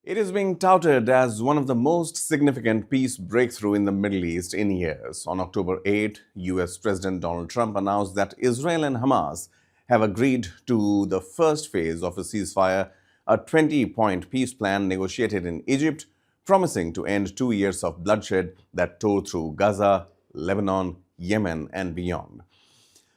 It is being touted as one of the most significant peace breakthrough in the Middle East in years. On October 8, US President Donald Trump announced that Israel and Hamas have agreed to the first phase of a ceasefire, a 20-point peace plan negotiated in Egypt, promising to end 2 years of bloodshed that tore through Gaza, Lebanon, Yemen, and beyond.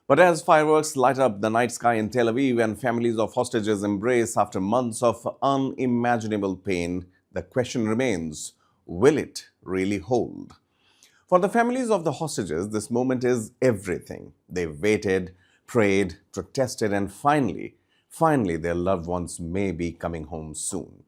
But as fireworks light up the night sky in Tel Aviv and families of hostages embrace after months of unimaginable pain, the question remains, will it really hold? For the families of the hostages, this moment is everything. They've waited, prayed, protested, and finally, their loved ones may be coming home soon.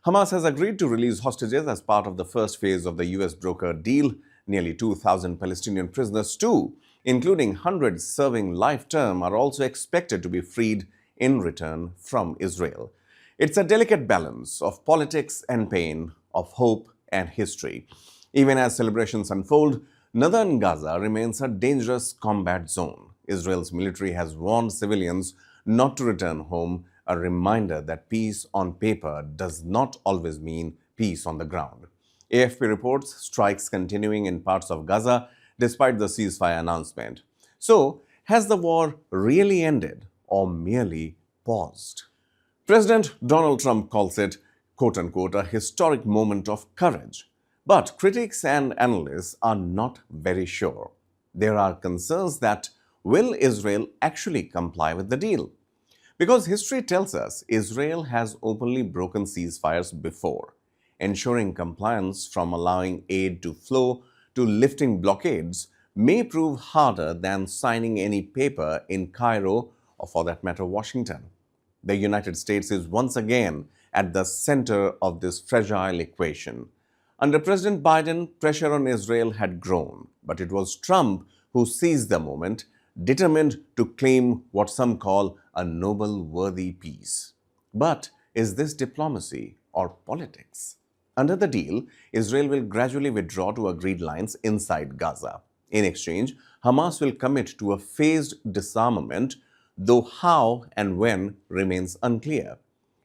Hamas has agreed to release hostages as part of the first phase of the US brokered deal. Nearly 2,000 Palestinian prisoners too, including hundreds serving life term, are also expected to be freed in return from Israel. It's a delicate balance of politics and pain, of hope and history. Even as celebrations unfold, northern Gaza remains a dangerous combat zone. Israel's military has warned civilians not to return home, a reminder that peace on paper does not always mean peace on the ground. AFP reports strikes continuing in parts of Gaza despite the ceasefire announcement. So, has the war really ended or merely paused? President Donald Trump calls it, quote-unquote, a historic moment of courage. But critics and analysts are not very sure. There are concerns that will Israel actually comply with the deal? Because history tells us Israel has openly broken ceasefires before, ensuring compliance from allowing aid to flow to lifting blockades may prove harder than signing any paper in Cairo or, for that matter, Washington. The United States is once again at the center of this fragile equation. Under President Biden, pressure on Israel had grown, but it was Trump who seized the moment, determined to claim what some call a noble, worthy peace. But is this diplomacy or politics? Under the deal, Israel will gradually withdraw to agreed lines inside Gaza. In exchange, Hamas will commit to a phased disarmament, though how and when remains unclear.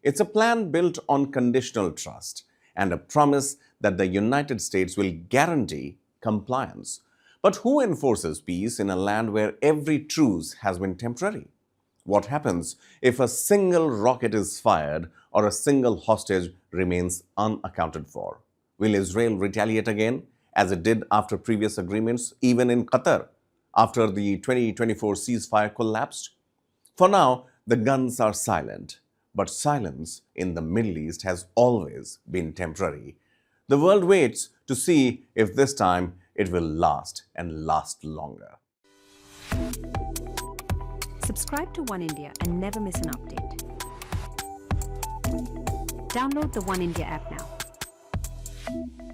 It's a plan built on conditional trust and a promise that the United States will guarantee compliance. But who enforces peace in a land where every truce has been temporary? What happens if a single rocket is fired or a single hostage remains unaccounted for? Will Israel retaliate again, as it did after previous agreements, even in Qatar, after the 2024 ceasefire collapsed? For now, the guns are silent, but silence in the Middle East has always been temporary. The world waits to see if this time it will last and last longer. Subscribe to Oneindia and never miss an update. Download the Oneindia app now.